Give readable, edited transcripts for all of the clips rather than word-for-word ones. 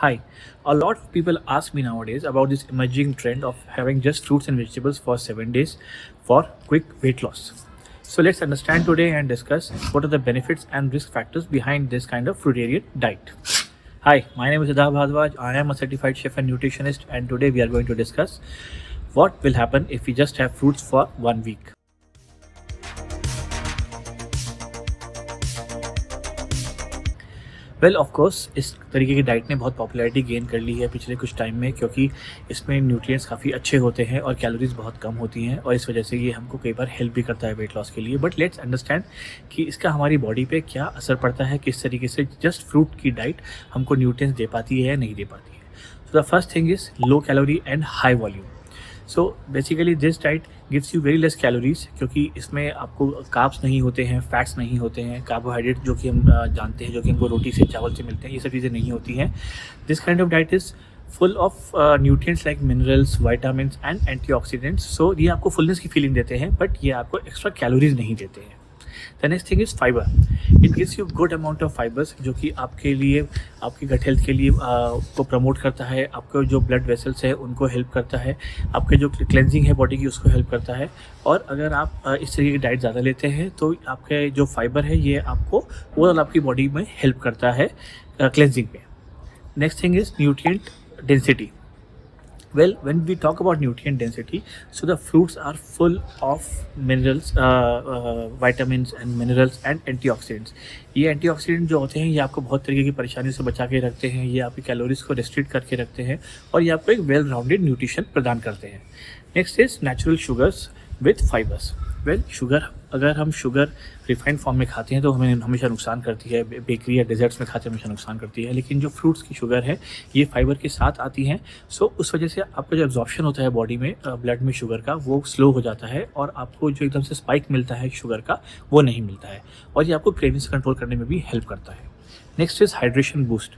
Hi, a lot of people ask me nowadays about this emerging trend of having just fruits and vegetables for 7 days for quick weight loss. So let's understand today and discuss what are the benefits and risk factors behind this kind of fruitarian diet. Hi, my name is Siddharth Bhardwaj. I am a certified chef and nutritionist, and today we are going to discuss what will happen if we just have fruits for 1 week. Well of course इस तरीके की diet ने बहुत popularity gain कर ली है पिछले कुछ time में, क्योंकि इसमें न्यूट्रिएंट्स काफ़ी अच्छे होते हैं और कैलोरीज बहुत कम होती हैं, और इस वजह से ये हमको कई बार हेल्प भी करता है वेट लॉस के लिए. बट लेट्स अंडरस्टैंड कि इसका हमारी बॉडी पे क्या असर पड़ता है, किस तरीके से जस्ट फ्रूट की डाइट हमको न्यूट्रिएंट्स दे पाती है या नहीं दे पाती है. So the first thing is low calorie and high volume. So basically this diet gives you very less calories, क्योंकि इसमें आपको कार्ब्स नहीं होते हैं, फैट्स नहीं होते हैं, कार्बोहाइड्रेट जो कि हम जानते हैं, जो कि हमको रोटी से चावल से मिलते हैं, ये सब चीज़ें नहीं होती हैं. This kind of diet is full of nutrients like minerals, vitamins and antioxidants. So ये आपको फुलनेस की फीलिंग देते हैं, बट ये आपको एक्स्ट्रा कैलोरीज नहीं देते हैं. The next thing is fibre. It gives you good amount of fibres, जो कि आपके लिए, आपकी गट हेल्थ के लिए को प्रमोट करता है, आपके जो ब्लड वेसल्स है उनको हेल्प करता है, आपके जो क्लेंजिंग है बॉडी की उसको हेल्प करता है. और अगर आप इस तरीके की डाइट ज़्यादा लेते हैं तो आपके जो फाइबर है ये आपको ओवरऑल आपकी बॉडी में हेल्प करता है क्लेंजिंग में. Next thing is nutrient density. Well, when we talk about nutrient density, so the fruits are full of minerals, vitamins and minerals and antioxidants. ये एंटीऑक्सीडेंट जो होते हैं ये आपको बहुत तरीके की परेशानी से बचा के रखते हैं, ये आपकी कैलोरीज को रिस्ट्रिक्ट करके रखते हैं, और ये आपको एक वेल राउंडेड न्यूट्रिशन प्रदान करते हैं. Next is natural sugars with fibres. Well, sugar, अगर हम शुगर रिफाइंड फॉर्म में खाते हैं तो हमें हमेशा नुकसान करती है, बेकरी या डेजर्ट्स में खाते हैं हमेशा नुकसान करती है. लेकिन जो फ्रूट्स की शुगर है ये फाइबर के साथ आती हैं, सो उस वजह से आपका जो एब्जॉर्प्शन होता है बॉडी में ब्लड में शुगर का वो स्लो हो जाता है, और आपको जो एकदम से स्पाइक मिलता है शुगर का वो नहीं मिलता है, और ये आपको क्रेविंग्स कंट्रोल करने में भी हेल्प करता है. Next is hydration boost.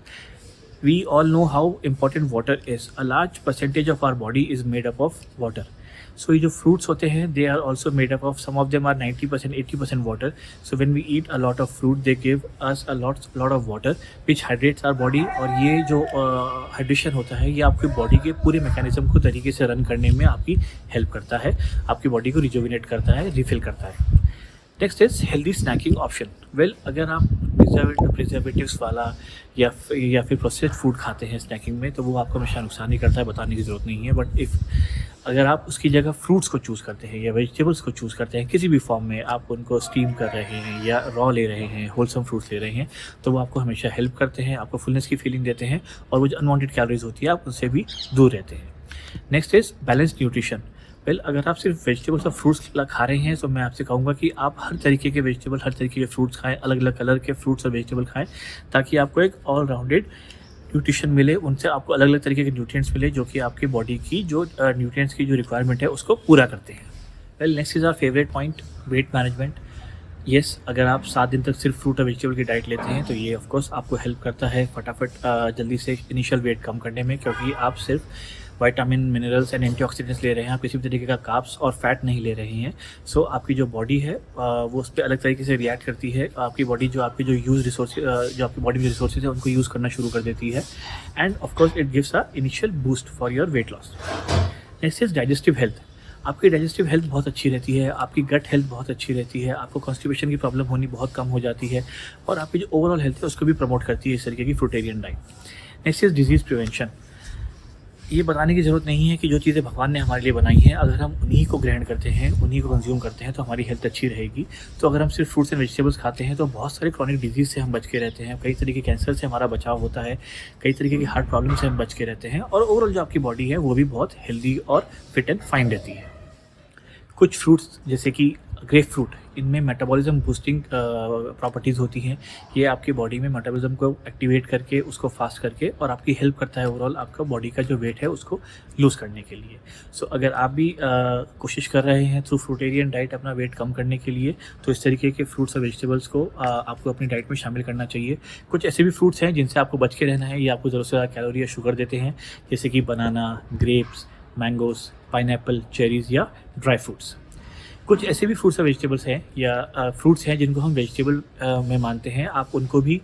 We all know how important water is. A large percentage of our body is made up of water. So ये जो fruits होते हैं they are also made up of, some of them are 90%, 80% water. So when we eat a lot of fruit they give us a lot of water which hydrates our body. और ये जो hydration होता है ये आपकी body के पूरे mechanism को तरीके से रन करने में आपकी हेल्प करता है, आपकी बॉडी को रिजुविनेट करता है, रिफिल करता है. Next is healthy snacking option. Well, अगर आप प्रिजर्वेटिव्स वाला या फिर प्रोसेस्ड फूड खाते हैं स्नैकिंग में तो वो आपको हमेशा नुकसान ही करता है, बताने की ज़रूरत नहीं है. बट अगर आप उसकी जगह फ्रूट्स को चूज़ करते हैं या वेजिटेबल्स को चूज़ करते हैं किसी भी फॉर्म में, आप उनको स्टीम कर रहे हैं या रॉ ले रहे हैं, होलसम फ्रूट्स ले रहे हैं, तो वो आपको हमेशा हेल्प करते हैं, आपको फुलनेस की फीलिंग देते हैं, और वो जो अनवांटेड कैलोरीज होती है आप उनसे भी दूर रहते हैं. Next is balanced nutrition. Well, अगर आप सिर्फ वेजिटेबल्स और फ्रूट्स खा रहे हैं तो मैं आपसे कहूँगा कि आप हर तरीके के वेजिटेबल, हर तरीके के फ्रूट्स खाएं, अलग अलग कलर के फ्रूट्स और वेजिटेबल खाएं, ताकि आपको एक ऑल राउंडेड न्यूट्रिशन मिले, उनसे आपको अलग अलग तरीके के न्यूट्रिएंट्स मिले जो कि आपकी बॉडी की जो न्यूट्रिएंट्स की जो रिक्वायरमेंट है उसको पूरा करते हैं. Well, next is our favourite point, weight management. Yes, अगर आप 7 दिन तक सिर्फ फ्रूट और वेजिटेबल की डाइट लेते हैं तो ये ऑफ कोर्स आपको हेल्प करता है फटाफट जल्दी से इनिशियल वेट कम करने में, क्योंकि आप सिर्फ विटामिन, मिनरल्स एंड एंटीऑक्सीडेंट्स ले रहे हैं, आप किसी भी तरीके का कार्ब्स और फैट नहीं ले रहे हैं. सो आपकी जो बॉडी है वो उस पर अलग तरीके से रिएक्ट करती है. आपकी बॉडी जो आपकी जो यूज रिसोर्स, जो आपकी बॉडी में जो रिसोर्सेज है उनको यूज़ करना शुरू कर देती है, end of course it gives a initial boost for your weight loss. Next is digestive health. आपकी डाइजेस्टिव हेल्थ बहुत अच्छी रहती है, आपकी गट हेल्थ बहुत अच्छी रहती है, आपको कॉन्स्टिपेशन की प्रॉब्लम होनी बहुत कम हो जाती है, और आपकी जो ओवरऑल हेल्थ है उसको भी प्रमोट करती है इस तरीके की fruitarian diet. Next is disease prevention. ये बताने की ज़रूरत नहीं है कि जो चीज़ें भगवान ने हमारे लिए बनाई हैं अगर हम उन्हीं को ग्रहण करते हैं, उन्हीं को कंज्यूम करते हैं तो हमारी हेल्थ अच्छी रहेगी. तो अगर हम सिर्फ फ्रूट्स एंड वेजिटेबल्स खाते हैं तो बहुत सारे क्रॉनिक डिजीज़ से हम बच के रहते हैं, कई तरीके के कैंसर से हमारा बचाव होता है, कई तरीके की हार्ट प्रॉब्लम से हम बच के रहते हैं, और ओवरऑल जो आपकी बॉडी है वो भी बहुत हेल्दी और फिट एंड फाइन रहती है. कुछ फ्रूट्स जैसे कि ग्रेप फ्रूट, इनमें मेटाबॉलिज्म बूस्टिंग प्रॉपर्टीज़ होती हैं. ये आपकी बॉडी में मेटाबॉलिज्म को एक्टिवेट करके उसको फास्ट करके और आपकी हेल्प करता है ओवरऑल आपका बॉडी का जो वेट है उसको लूज़ करने के लिए. सो अगर आप भी कोशिश कर रहे हैं थ्रू फ्रूटेरियन डाइट अपना वेट कम करने के लिए तो इस तरीके के फ्रूट्स और वेजिटेबल्स को आपको अपनी डाइट में शामिल करना चाहिए. कुछ ऐसे भी फ्रूट्स हैं जिनसे आपको बच के रहना है, ये आपको ज़रूरत से ज़्यादा कैलोरी या शुगर देते हैं, जैसे कि बनाना, ग्रेप्स, मैंगोस, पाइनएप्पल, चेरीज़ या ड्राई फ्रूट्स. कुछ ऐसे भी फ्रूट्स और वेजिटेबल्स हैं या फ्रूट्स हैं जिनको हम वेजिटेबल में मानते हैं, आप उनको भी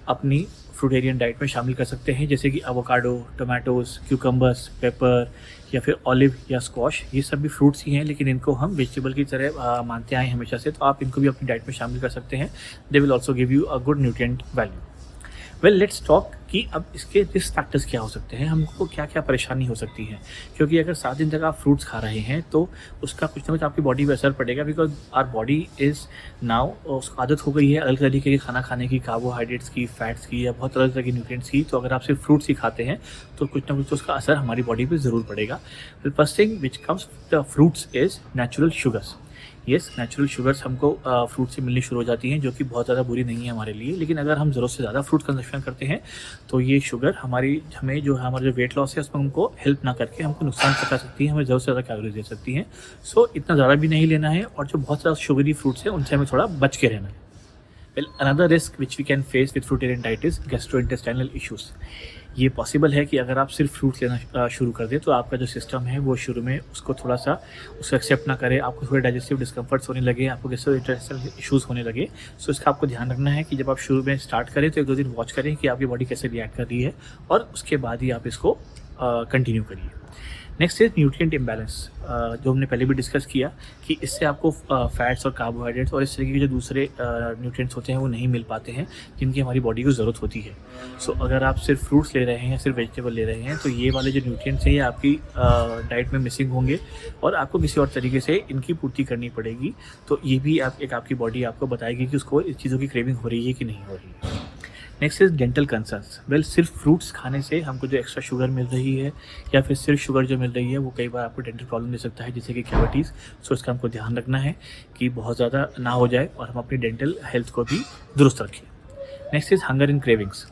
अपनी फ्रूटेरियन डाइट में शामिल कर सकते हैं, जैसे कि एवोकाडो, टोमेटोज़, क्यूकम्बर्स, पेपर या फिर ऑलिव या स्क्वॉश। ये सब भी फ्रूट्स ही हैं, लेकिन इनको हम वेजिटेबल की तरह मानते आए हैं हमेशा से, तो आप इनको भी अपनी डाइट में शामिल कर सकते हैं। They will also give you a good nutrient value. Well let's talk कि अब इसके रिस्क फैक्टर्स क्या हो सकते हैं, हमको क्या क्या परेशानी हो सकती है। क्योंकि अगर 7 दिन तक आप फ्रूट्स खा रहे हैं तो उसका कुछ ना कुछ आपकी बॉडी पे असर पड़ेगा, because our body is now, उसको आदत हो गई है अलग तरीके के खाना खाने की, कार्बोहाइड्रेट्स की, फैट्स की, या बहुत अलग तरह के न्यूट्रिएंट्स की। तो अगर आप सिर्फ फ्रूट्स ही खाते हैं तो कुछ ना कुछ तो उसका असर हमारी बॉडी पे ज़रूर पड़ेगा। The first thing which comes the fruits is natural sugars. Yes, natural sugars हमको फ्रूट से मिलनी शुरू हो जाती हैं, जो कि बहुत ज़्यादा बुरी नहीं है हमारे लिए। लेकिन अगर हम ज़रूरत से ज़्यादा फ्रूट कंजप्शन करते हैं तो ये शुगर हमारा जो वेट लॉस है उसमें हमको हेल्प ना करके हमको नुकसान पहुंचा सकती है, हमें ज़रूरत से ज़्यादा कैलोरीज दे सकती हैं। सो इतना ज़्यादा भी नहीं लेना है, और जो बहुत ज़्यादा शुगरी फ्रूट्स हैं उनसे हमें थोड़ा बच के रहना है। Well another risk which we can face with fruitarian diet is gastrointestinal issues. ये पॉसिबल है कि अगर आप सिर्फ फ्रूट्स लेना शुरू कर दें तो आपका जो सिस्टम है वो शुरू में उसको थोड़ा सा उसको एक्सेप्ट ना करे, आपको थोड़े डाइजेस्टिव डिस्कम्फर्ट्स होने लगे, आपको गैस्ट्रोइंटेस्टाइनल इश्यूज़ होने लगे। सो इसका आपको ध्यान रखना है कि जब आप शुरू में स्टार्ट करें तो 1-2 दिन वॉच करें कि आपकी बॉडी कैसे रिएक्ट कर रही है, और उसके बाद ही आप इसको कंटिन्यू करिए। नेक्स्ट इज न्यूट्रिएंट इम्बैलेंस, जो हमने पहले भी डिस्कस किया कि इससे आपको फैट्स और कार्बोहाइड्रेट्स और इस तरीके के जो दूसरे न्यूट्रिएंट्स होते हैं वो नहीं मिल पाते हैं, जिनकी हमारी बॉडी को ज़रूरत होती है। सो अगर आप सिर्फ फ्रूट्स ले रहे हैं या सिर्फ वेजिटेबल ले रहे हैं तो ये वाले जो न्यूट्रिएंट्स हैं ये आपकी डाइट में मिसिंग होंगे, और आपको किसी और तरीके से इनकी पूर्ति करनी पड़ेगी। तो ये भी आपकी बॉडी आपको बताएगी कि उसको इस चीज़ों की क्रेविंग हो रही है कि नहीं हो रही है। Next is dental concerns. Well सिर्फ फ्रूट्स खाने से हमको जो एक्स्ट्रा शुगर मिल रही है या फिर सिर्फ शुगर जो मिल रही है वो कई बार आपको डेंटल प्रॉब्लम दे सकता है, जैसे कि कैविटीज़। सो इसका हमको ध्यान रखना है कि बहुत ज़्यादा ना हो जाए और हम अपनी डेंटल हेल्थ को भी दुरुस्त रखें। Next is hunger and cravings.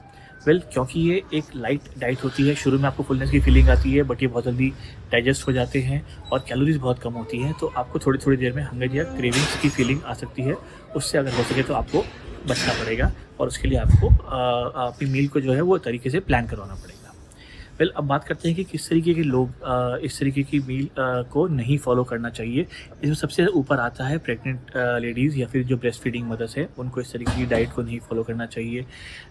Well क्योंकि ये एक लाइट डाइट होती है, शुरू में आपको फुलनेस की फीलिंग आती है, बट ये बहुत जल्दी डाइजेस्ट हो जाते हैं और कैलोरीज बहुत कम होती हैं, तो आपको थोड़ी थोड़ी देर में हंगर या क्रेविंग्स की फीलिंग आ सकती है। उससे अगर हो सके तो आपको बचना पड़ेगा, और उसके लिए आपको अपनी मील को जो है वो तरीके से प्लान करवाना पड़ेगा। वेल अब बात करते हैं कि किस तरीके के लोग इस तरीके की मील को नहीं फॉलो करना चाहिए। इसमें सबसे ऊपर आता है प्रेग्नेंट लेडीज़ या फिर जो ब्रेस्ट फीडिंग मदर्स है, उनको इस तरीके की डाइट को नहीं फॉलो करना चाहिए।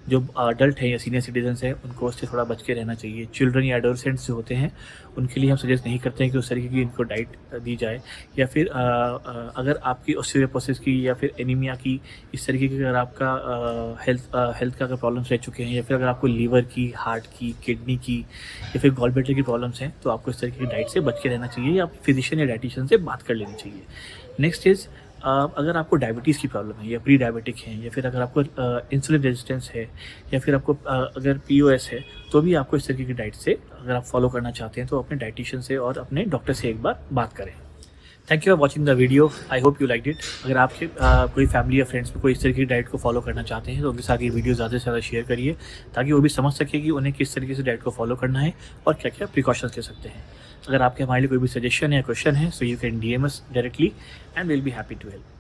जो अडल्ट हैं या सीनियर सिटीजन्स हैं उनको उससे थोड़ा बच के रहना चाहिए। चिल्ड्रन या एडोलसेंट्स जो होते हैं उनके लिए हम सजेस्ट नहीं करते हैं कि उस तरीके की इनको डाइट दी जाए। या फिर अगर आपकी ऑस्टियोपोरोसिस की या फिर एनीमिया की, इस तरीके की अगर आपका हेल्थ का अगर प्रॉब्लम्स रह चुके हैं, या फिर अगर आपको लीवर की, हार्ट की, किडनी की या फिर गॉल ब्लैडर की प्रॉब्लम्स हैं, तो आपको इस तरीके की डाइट से बच के रहना चाहिए, या आपके फिजिशियन या डाइटिशियन से बात कर लेनी चाहिए। नेक्स्ट इज़ अगर आपको डायबिटीज़ की प्रॉब्लम है या प्री डायबिटिक है, या फिर अगर आपको इंसुलिन रेजिस्टेंस है, या फिर आपको अगर POS है, तो भी आपको इस तरीके की डाइट से अगर आप फॉलो करना चाहते हैं तो अपने डाइटिशियन से और अपने डॉक्टर से एक बार बात करें। Thank you for watching the video, I hope you like it. अगर आपके कोई फैमिली या फ्रेंड्स में कोई इस तरीके की डाइट को फॉलो करना चाहते हैं तो उनके साथ ये वीडियो ज़्यादा से ज़्यादा शेयर करिए, ताकि वो भी समझ सके कि उन्हें किस तरीके से डाइट को फॉलो करना है और क्या क्या प्रिकॉशंस ले सकते हैं। अगर आपके हमारे लिए कोई भी सजेशन या क्वेश्चन है, so you can DM us directly and will be happy to help.